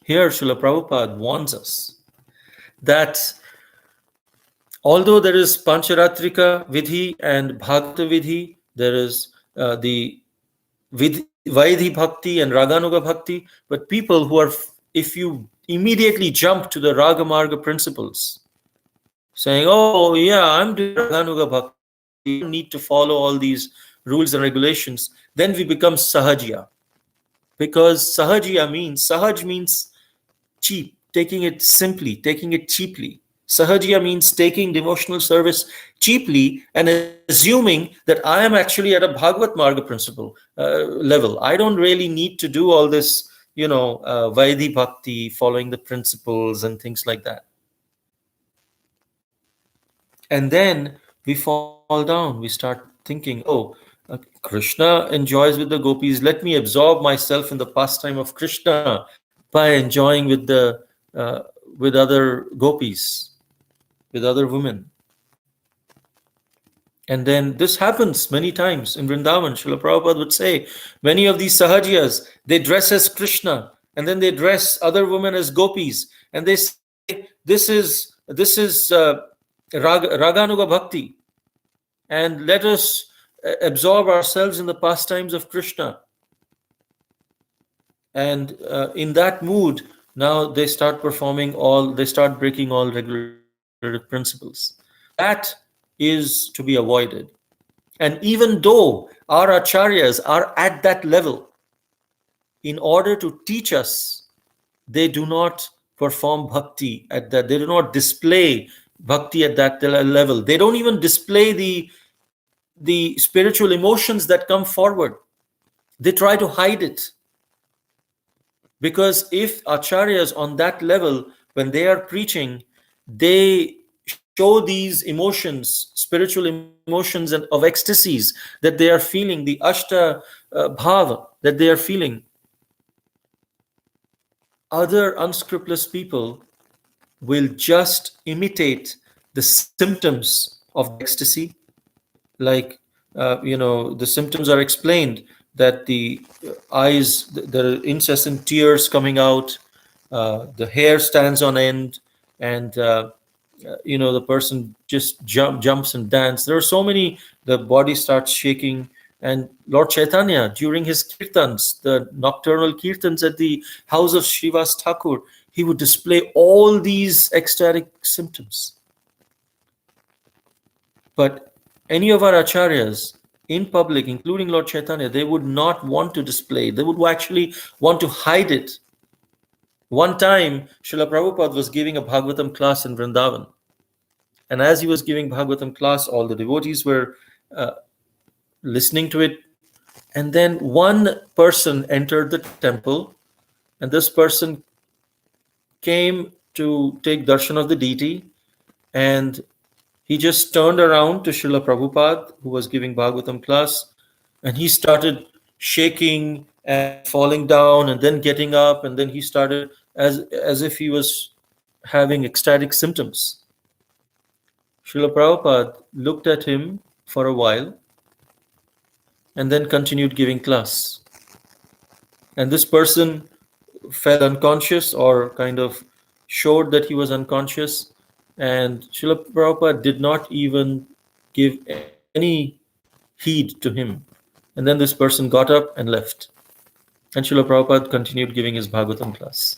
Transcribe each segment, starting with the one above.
Here Srila Prabhupada warns us that although there is Pancharatrika Vidhi and Bhagavata Vidhi, there is the Vaidhi Bhakti and Raganuga Bhakti, but people who are, if you immediately jump to the Raga Marga principles, saying, oh yeah, I'm doing Raganuga Bhakti, you don't need to follow all these rules and regulations, then we become Sahajiya. Because Sahaj means cheap, taking it simply, taking it cheaply. Sahajiya means taking devotional service cheaply and assuming that I am actually at a Bhagavad Marga principle level. I don't really need to do all this, Vaidhi Bhakti, following the principles and things like that. And then we fall down. We start thinking, oh, Krishna enjoys with the gopis. Let me absorb myself in the pastime of Krishna by enjoying with with other gopis, with other women. And then this happens many times in Vrindavan. Srila Prabhupada would say, many of these Sahajiyas, they dress as Krishna, and then they dress other women as gopis, and they say, this is Raganuga Bhakti, and let us absorb ourselves in the pastimes of Krishna. And in that mood, now they start they start breaking all regulative principles. That is to be avoided. And even though our acharyas are at that level, in order to teach us, they do not perform bhakti at that, they do not display bhakti at that level. They don't even display the spiritual emotions that come forward. They try to hide it. Because if acharyas on that level, when they are preaching, they show these emotions, spiritual emotions and of ecstasies that they are feeling, the ashta bhava that they are feeling, other unscrupulous people will just imitate the symptoms of the ecstasy. Like, the symptoms are explained, that the eyes, the incessant tears coming out, the hair stands on end, and the person just jumps and dances. There are so many, the body starts shaking. And Lord Chaitanya, during his kirtans, the nocturnal kirtans at the house of Srivas Thakur, he would display all these ecstatic symptoms. But any of our acharyas in public, including Lord Chaitanya, they would not want to display. They would actually want to hide it. One time, Srila Prabhupada was giving a Bhagavatam class in Vrindavan. And as he was giving Bhagavatam class, all the devotees were listening to it. And then one person entered the temple, and this person came to take darshan of the deity, and he just turned around to Srila Prabhupada, who was giving Bhagavatam class, and he started shaking and falling down and then getting up, and then he started as if he was having ecstatic symptoms. Srila Prabhupada looked at him for a while and then continued giving class. And this person fell unconscious, or kind of showed that he was unconscious. And Srila Prabhupada did not even give any heed to him. And then this person got up and left. And Srila Prabhupada continued giving his Bhagavatam class.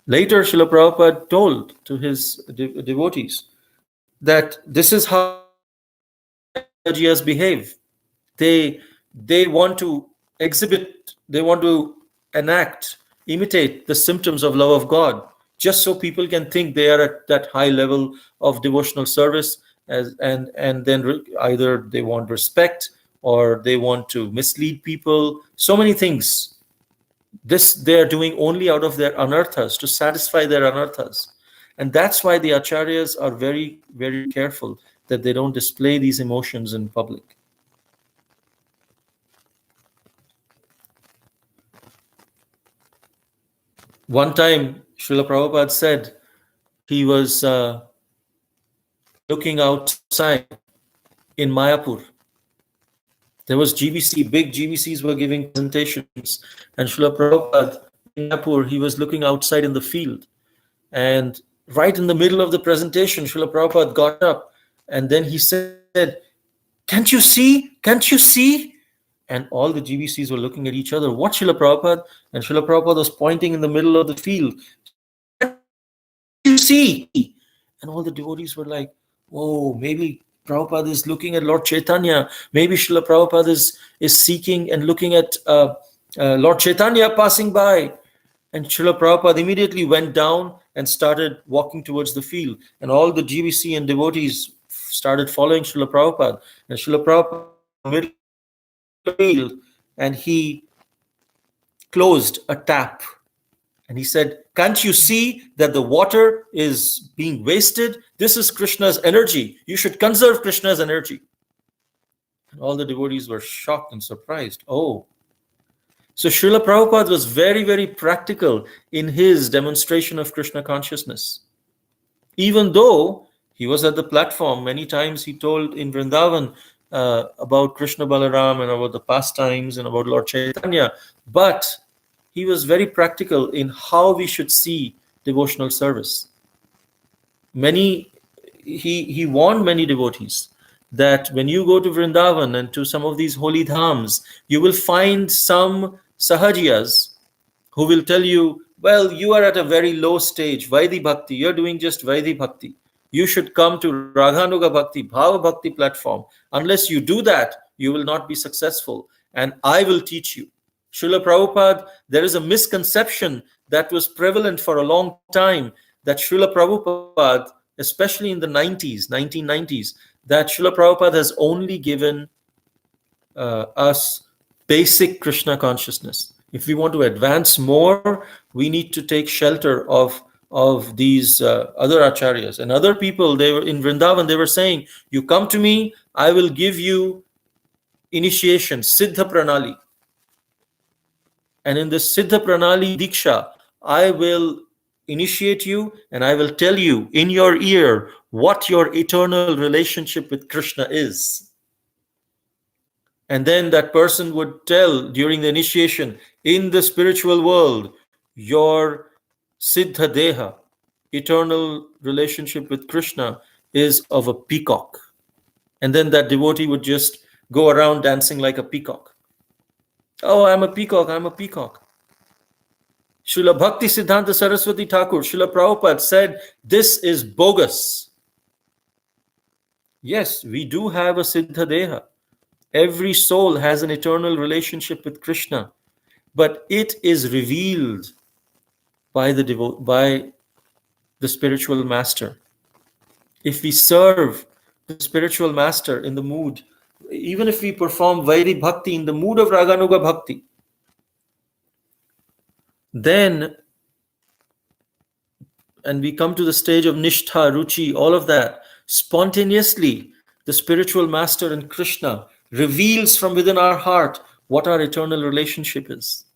Later, Srila Prabhupada told to his devotees that this is how Sahajiyas behave. They want to exhibit, they want to imitate the symptoms of love of God, just so people can think they are at that high level of devotional service, and then either they want respect or they want to mislead people. So many things. This they are doing only out of their anarthas, to satisfy their anarthas. And that's why the acharyas are very, very careful that they don't display these emotions in public. One time, Srila Prabhupada said he was looking outside in Mayapur. There was GBC, big GBCs were giving presentations, and Srila Prabhupada Mayapur, he was looking outside in the field. And right in the middle of the presentation, Srila Prabhupada got up and then he said, "Can't you see? Can't you see?" And all the GBCs were looking at each other. What, Srila Prabhupada? And Srila Prabhupada was pointing in the middle of the field. Can't you see? And all the devotees were like, "Whoa, maybe Prabhupada is looking at Lord Chaitanya. Maybe Srila Prabhupada is seeking and looking at Lord Chaitanya passing by." And Srila Prabhupada immediately went down and started walking towards the field. And all the GBC and devotees started following Srila Prabhupada. And Srila Prabhupada was in the middle of the field and he closed a tap. And he said, "Can't you see that the water is being wasted? This is Krishna's energy. You should conserve Krishna's energy." And all the devotees were shocked and surprised. Oh. So Srila Prabhupada was very, very practical in his demonstration of Krishna consciousness. Even though he was at the platform, many times he told in Vrindavan about Krishna Balaram and about the pastimes and about Lord Chaitanya, but he was very practical in how we should see devotional service. He warned many devotees that when you go to Vrindavan and to some of these holy dhams, you will find some Sahajiyas who will tell you, "Well, you are at a very low stage, Vaidhi Bhakti, you're doing just Vaidhi Bhakti. You should come to Raghanuga Bhakti, Bhava Bhakti platform. Unless you do that, you will not be successful, and I will teach you." Srila Prabhupada, there is a misconception that was prevalent for a long time that Srila Prabhupada, especially in the 1990s, that Srila Prabhupada has only given us basic Krishna consciousness. If we want to advance more, we need to take shelter of these other acharyas. And other people, they were in Vrindavan, they were saying, "You come to me, I will give you initiation, Siddha Pranali. And in this Siddha Pranali Diksha, I will initiate you and I will tell you in your ear what your eternal relationship with Krishna is." And then that person would tell during the initiation, "In the spiritual world, your Siddha Deha, eternal relationship with Krishna, is of a peacock." And then that devotee would just go around dancing like a peacock. "Oh, I'm a peacock, I'm a peacock." Srila Bhakti Siddhanta Saraswati Thakur, Srila Prabhupada said, this is bogus. Yes, we do have a Siddha Deha. Every soul has an eternal relationship with Krishna, but it is revealed by the spiritual master. If we serve the spiritual master in the mood, even if we perform Vaidhi Bhakti in the mood of Raganuga Bhakti, then, and we come to the stage of Nishtha, Ruchi, all of that, spontaneously, the spiritual master and Krishna reveals from within our heart what our eternal relationship is.